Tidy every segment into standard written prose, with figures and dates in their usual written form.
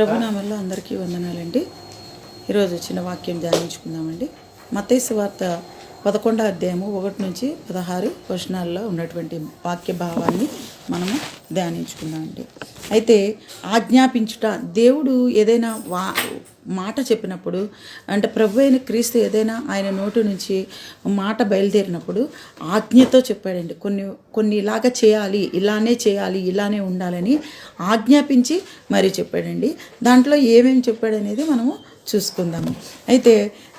ప్రభునామంలో అందరికీ వందనాలండి. ఈరోజు చిన్న వాక్యం ధ్యానించుకుందామండి. మత్తయి సువార్త 11వ అధ్యాయము 1 నుంచి 16 వచనాల్లో ఉన్నటువంటి వాక్య భావాన్ని మనము ధ్యానించుకుందామండి. అయితే ఆజ్ఞాపించుట, దేవుడు ఏదైనా మాట చెప్పినప్పుడు, అంటే ప్రభు అయిన క్రీస్తు ఏదైనా ఆయన నోటి నుంచి మాట బయలుదేరినప్పుడు ఆజ్ఞతో చెప్పాడండి. కొన్ని ఇలాగా చేయాలి, ఇలానే చేయాలి, ఇలానే ఉండాలని ఆజ్ఞాపించి మరి చెప్పాడండి. దాంట్లో ఏమేమి చెప్పాడనేది మనము చూసుకుందాము. అయితే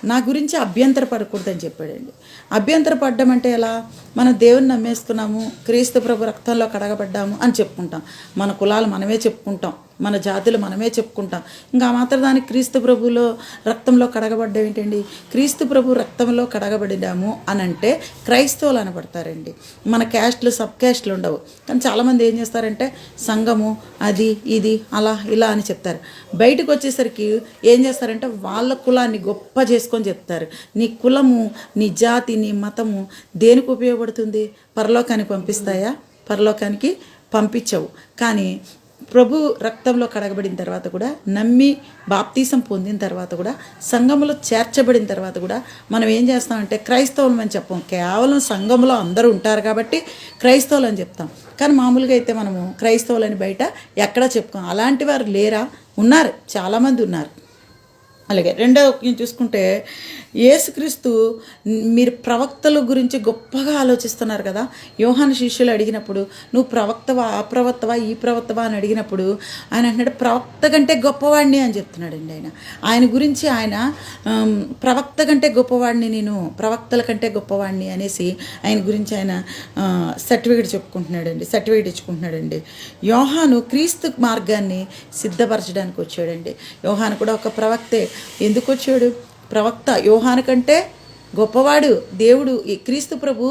నా గురించి అభ్యంతర పడకూడదని చెప్పాడండి. అభ్యంతర పడ్డం అంటే ఎలా? మనం దేవుని నమ్మేసుకున్నాము, క్రీస్తు ప్రభు రక్తంలో కడగబడ్డాము అని చెప్పుకుంటాం. మన కులాలు మనమే చెప్పుకుంటాం, మన జాతులు మనమే చెప్పుకుంటాం. ఇంకా మాత్రం దానికి క్రీస్తు ప్రభులో రక్తంలో కడగబడ్డం ఏంటండి? క్రీస్తు ప్రభు రక్తంలో కడగబడినాము అని అంటే క్రైస్తవులు అనబడతారండి. మన క్యాస్ట్లు, సబ్ క్యాస్ట్లు ఉండవు. కానీ చాలామంది ఏం చేస్తారంటే సంఘము అది ఇది అలా ఇలా అని చెప్తారు. బయటకు వచ్చేసరికి ఏం చేస్తారంటే వాళ్ళ కులాన్ని గొప్ప చేసుకొని చెప్తారు. నీ కులము, నీ జాతి, నీ మతము దేనికి ఉపయోగపడుతుంది? పరలోకానికి పంపిస్తాయా? పరలోకానికి పంపించవు. కానీ ప్రభు రక్తంలో కడగబడిన తర్వాత కూడా, నమ్మి బాప్తీసం పొందిన తర్వాత కూడా, సంఘములో చేర్చబడిన తర్వాత కూడా మనం ఏం చేస్తామంటే క్రైస్తవులం అని చెప్పం. కేవలం సంఘంలో అందరూ ఉంటారు కాబట్టి క్రైస్తవులు అని చెప్తాం. కానీ మామూలుగా అయితే మనము క్రైస్తవులని బయట ఎక్కడా చెప్పుకోం. అలాంటి వారు లేరా? ఉన్నారు, చాలామంది ఉన్నారు. అలాగే రెండో చూసుకుంటే, యేసుక్రీస్తు మీరు ప్రవక్తల గురించి గొప్పగా ఆలోచిస్తున్నారు కదా. యోహాను శిష్యులు అడిగినప్పుడు నువ్వు ప్రవక్తవా, ఆ ప్రవక్తవా, ఈ ప్రవక్తవా అని అడిగినప్పుడు ఆయన అంటున్నాడు ప్రవక్త కంటే గొప్పవాడిని అని చెప్తున్నాడండి. ఆయన గురించి ఆయన ప్రవక్త కంటే గొప్పవాడిని, నేను ప్రవక్తల కంటే గొప్పవాడిని అనేసి ఆయన గురించి ఆయన సర్టిఫికేట్ ఇచ్చుకుంటున్నాడండి. యోహాను క్రీస్తు మార్గాన్ని సిద్ధపరచడానికి వచ్చాడండి. యోహాను కూడా ఒక ప్రవక్తే. ఎందుకు వచ్చాడు? ప్రవక్త. యోహాను కంటే గొప్పవాడు దేవుడు. ఈ క్రీస్తు ప్రభు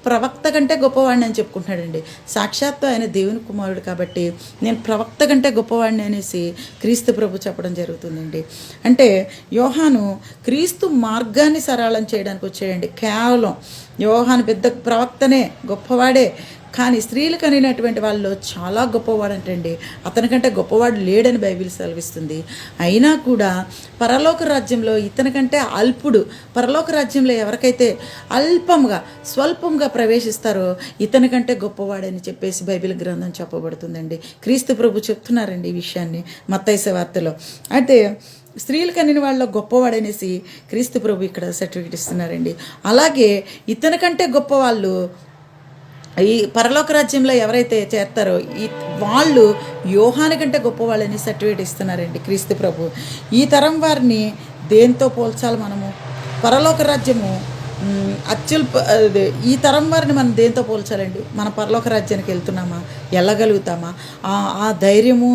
ప్రవక్త కంటే గొప్పవాడిని అని చెప్పుకుంటున్నాడండి. సాక్షాత్తు ఆయన దేవుని కుమారుడు కాబట్టి నేను ప్రవక్త కంటే గొప్పవాడిని అనేసి క్రీస్తు ప్రభు చెప్పడం జరుగుతుందండి. అంటే యోహాను క్రీస్తు మార్గాన్ని సరళం చేయడానికి వచ్చాడండి. కేవలం యోహాను పెద్ద ప్రవక్తనే, గొప్పవాడే. కానీ స్త్రీలు కనినటువంటి వాళ్ళు చాలా గొప్పవాడంటండి. అతనికంటే గొప్పవాడు లేడని బైబిల్ సెలవిస్తుంది. అయినా కూడా పరలోక రాజ్యంలో ఇతనికంటే అల్పుడు, పరలోక రాజ్యంలో ఎవరికైతే స్వల్పంగా ప్రవేశిస్తారో ఇతనికంటే గొప్పవాడని చెప్పేసి బైబిల్ గ్రంథం చెప్పబడుతుందండి. క్రీస్తు ప్రభు చెప్తున్నారండి ఈ విషయాన్ని మత్తయి సువార్తలో. అయితే స్త్రీలు కనిన వాళ్ళలో గొప్పవాడనేసి క్రీస్తు ప్రభు ఇక్కడ సర్టిఫికేట్ ఇస్తున్నారండి. అలాగే ఇతనికంటే గొప్పవాళ్ళు ఈ పరలోక రాజ్యంలో ఎవరైతే చేస్తారో వాళ్ళు యోహాను కంటే గొప్పవాళ్ళని సర్టిఫికేట్ ఇస్తున్నారండి క్రీస్తు ప్రభు. ఈ తరం వారిని దేంతో పోల్చాలి మనము? పరలోక రాజ్యము ఈ తరం వారిని మనం దేంతో పోల్చాలండి? మన పరలోక రాజ్యానికి వెళ్తున్నామా? వెళ్ళగలుగుతామా? ఆ ధైర్యము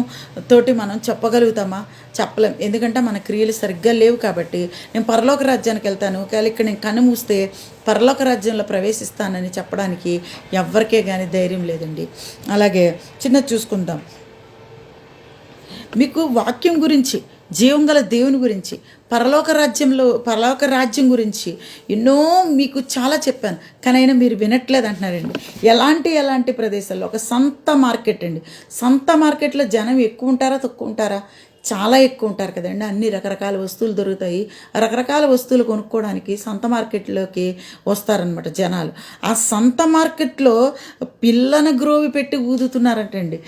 తోటి మనం చెప్పగలుగుతామా? చెప్పలేం. ఎందుకంటే మన క్రియలు సరిగ్గా లేవు కాబట్టి. నేను పరలోక రాజ్యానికి వెళ్తాను, ఒకవేళ ఇక్కడ నేను కన్ను మూస్తే పరలోక రాజ్యంలో ప్రవేశిస్తానని చెప్పడానికి ఎవ్వరికే కానీ ధైర్యం లేదండి. అలాగే చిన్నది చూసుకుందాం. మీకు వాక్యం గురించి, జీవం గల దేవుని గురించి, పరలోక రాజ్యం గురించి ఎన్నో మీకు చాలా చెప్పాను, కానీ అయినా మీరు వినట్లేదు అంటున్నారండి. ఎలాంటి ప్రదేశాల్లో ఒక సంత మార్కెట్ అండి. సంత మార్కెట్లో జనం ఎక్కువ ఉంటారా, తక్కువ ఉంటారా? చాలా ఎక్కువ ఉంటారు కదండి. అన్ని రకరకాల వస్తువులు దొరుకుతాయి. రకరకాల వస్తువులు కొనుక్కోవడానికి సంత మార్కెట్లోకి వస్తారనమాట జనాలు. ఆ సంత మార్కెట్లో పిల్లన గ్రోవి పెట్టి ఊదుతున్నారంటండి.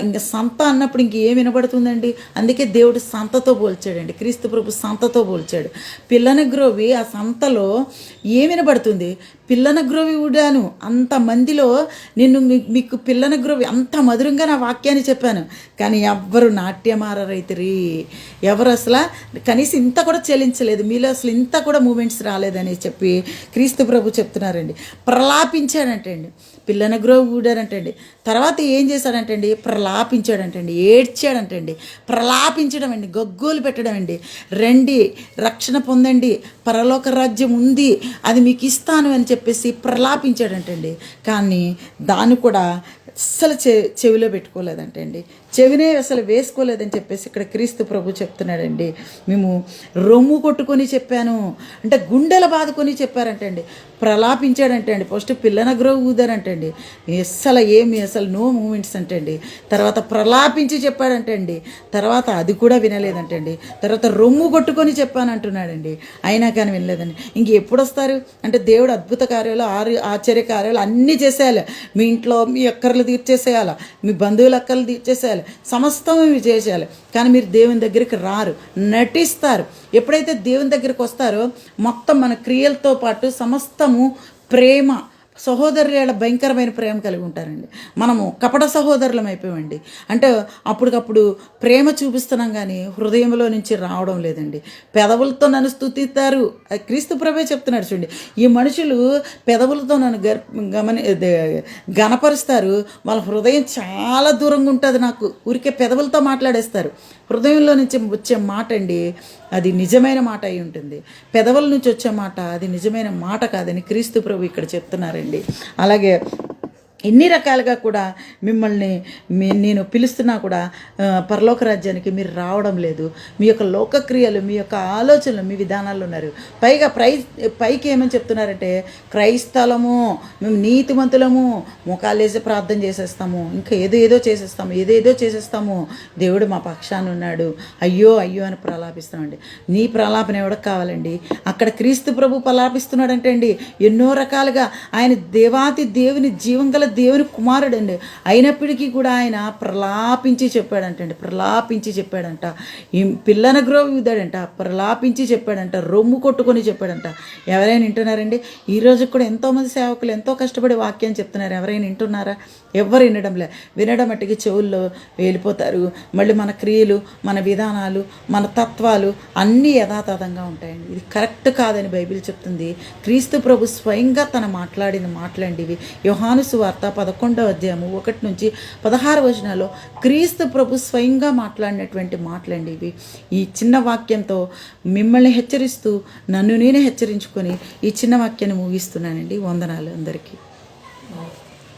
ఇంకా సంత అన్నప్పుడు ఇంకేం వినబడుతుందండి? అందుకే దేవుడు సంతతో పోల్చాడండి. క్రీస్తు ప్రభు సంతతో పోల్చాడు. పిల్లన గ్రోవి ఆ సంతలో ఏం వినబడుతుంది? పిల్లన గ్రోవి ఊడాను అంతమందిలో, నేను మీకు పిల్లన గ్రోవి అంత మధురంగా నా వాక్యాన్ని చెప్పాను, కానీ ఎవ్వరు నాట్యమారైతే ఎవరు అసలు కనీసం ఇంత కూడా చెల్లించలేదు, మీలో అసలు ఇంత కూడా మూమెంట్స్ రాలేదని చెప్పి క్రీస్తు ప్రభు చెప్తున్నారండి. ప్రలాపించాడంటండి. పిల్లన గ్రోవి ఊడారంటండి. తర్వాత ఏం చేశాడంటండి? ప్రలాపించాడంటండి, ఏడ్చాడంటండి. ప్రలాపించడం అండి, గగ్గోలు పెట్టడం అండి. రండి, రక్షణ పొందండి, పరలోక రాజ్యం ఉంది, అది మీకు ఇస్తాను అని చెప్పేసి ప్రలాపించాడంటండి. కానీ దాన్ని కూడా అస్సలు చెవిలో పెట్టుకోలేదంటండి. చెవినే అసలు వేసుకోలేదని చెప్పేసి ఇక్కడ క్రీస్తు ప్రభు చెప్తున్నాడండి. మేము రొమ్ము కొట్టుకొని చెప్పాను అంటే గుండెల బాదుకొని చెప్పారంటండి. ప్రలాపించాడంటే అండి. ఫస్ట్ పిల్లన గ్రోవ్ ఊదారంటండి. అసలు నో మూమెంట్స్ అంటండి. తర్వాత ప్రలాపించి చెప్పాడంటే అండి. తర్వాత అది కూడా వినలేదంటండి. తర్వాత రొమ్ము కొట్టుకొని చెప్పాను అంటున్నాడండి. అయినా కానీ వినలేదండి. ఇంక ఎప్పుడు వస్తారు అంటే దేవుడు అద్భుత కార్యాలు ఆశ్చర్య కార్యాలు అన్నీ చేసేయాలి. మీ ఇంట్లో మీ అక్కర్లు తీర్చేసేయాలి, మీ బంధువుల అక్కర్లు తీర్చేసేయాలి, సమస్తం ఇవి చేసేయాలి. కానీ మీరు దేవుని దగ్గరికి రారు, నటిస్తారు. ఎప్పుడైతే దేవుని దగ్గరికి వస్తారో మొత్తం మన క్రియలతో పాటు సమస్తము ప్రేమ, సహోదరుల భయంకరమైన ప్రేమ కలిగి ఉంటారండి. మనము కపట సహోదరులం అయిపోయామండి. అంటే అప్పటికప్పుడు ప్రేమ చూపిస్తున్నాం కానీ హృదయంలో నుంచి రావడం లేదండి. పెదవులతో నన్ను స్తుతిస్తారు. క్రీస్తు ప్రభే చెప్తున్నాడు చూడండి. ఈ మనుషులు పెదవులతో నన్ను గణపరుస్తారు, వాళ్ళ హృదయం చాలా దూరంగా ఉంటుంది. నాకు ఊరికే పెదవులతో మాట్లాడేస్తారు. హృదయంలో నుంచి వచ్చే మాట అండి అది నిజమైన మాట అయి ఉంటుంది. పెదవుల నుంచి వచ్చే మాట అది నిజమైన మాట కాదని క్రీస్తు ప్రభు ఇక్కడ చెప్తున్నారండి. అలాగే ఎన్ని రకాలుగా కూడా మిమ్మల్ని నేను పిలుస్తున్నా కూడా పరలోక రాజ్యానికి మీరు రావడం లేదు. మీ యొక్క లోకక్రియలు, మీ యొక్క ఆలోచనలు, మీ విధానాల్లో ఉన్నారు. పైగా పైకి ఏమని చెప్తున్నారంటే క్రైస్తలము, మేము నీతిమంతులము, ముఖాలేసి ప్రార్థన చేసేస్తాము, ఇంకా ఏదో చేసేస్తాము, దేవుడు మా పక్షాన ఉన్నాడు, అయ్యో అని ప్రలాపిస్తున్నామండి. నీ ప్రలాపన ఎవరికి కావాలండి? అక్కడ క్రీస్తు ప్రభు ప్రలాపిస్తున్నాడంటే అండి ఎన్నో రకాలుగా ఆయన దేవాతి దేవుని జీవంగల దేవుని కుమారుడండి. అయినప్పటికీ కూడా ఆయన ప్రలాపించి చెప్పాడంట. ఈ పిల్లన గ్రోవ్ ఊదాడంట, ప్రలాపించి చెప్పాడంట, రొమ్ము కొట్టుకొని చెప్పాడంట. ఎవరైనా వింటున్నారండి? ఈరోజు కూడా ఎంతోమంది సేవకులు ఎంతో కష్టపడి వాక్యాన్ని చెప్తున్నారు. ఎవరైనా వింటున్నారా? ఎవరు వినడంలే. వినడం మట్టికి చెవుల్లో వెళ్ళిపోతారు. మళ్ళీ మన క్రియలు, మన విధానాలు, మన తత్వాలు అన్నీ యథాతథంగా ఉంటాయండి. ఇది కరెక్ట్ కాదని బైబిల్ చెప్తుంది. క్రీస్తు ప్రభు స్వయంగా తన మాట్లాడిన మాటలండివి. యోహాను సువార్త 11వ అధ్యాయము 1-16 క్రీస్తు ప్రభు స్వయంగా మాట్లాడినటువంటి మాటలండి ఇవి. ఈ చిన్న వాక్యంతో మిమ్మల్ని హెచ్చరిస్తూ నన్ను నేనే హెచ్చరించుకొని ఈ చిన్న వాక్యాన్ని ముగిస్తున్నానండి. వందనాలు అందరికీ.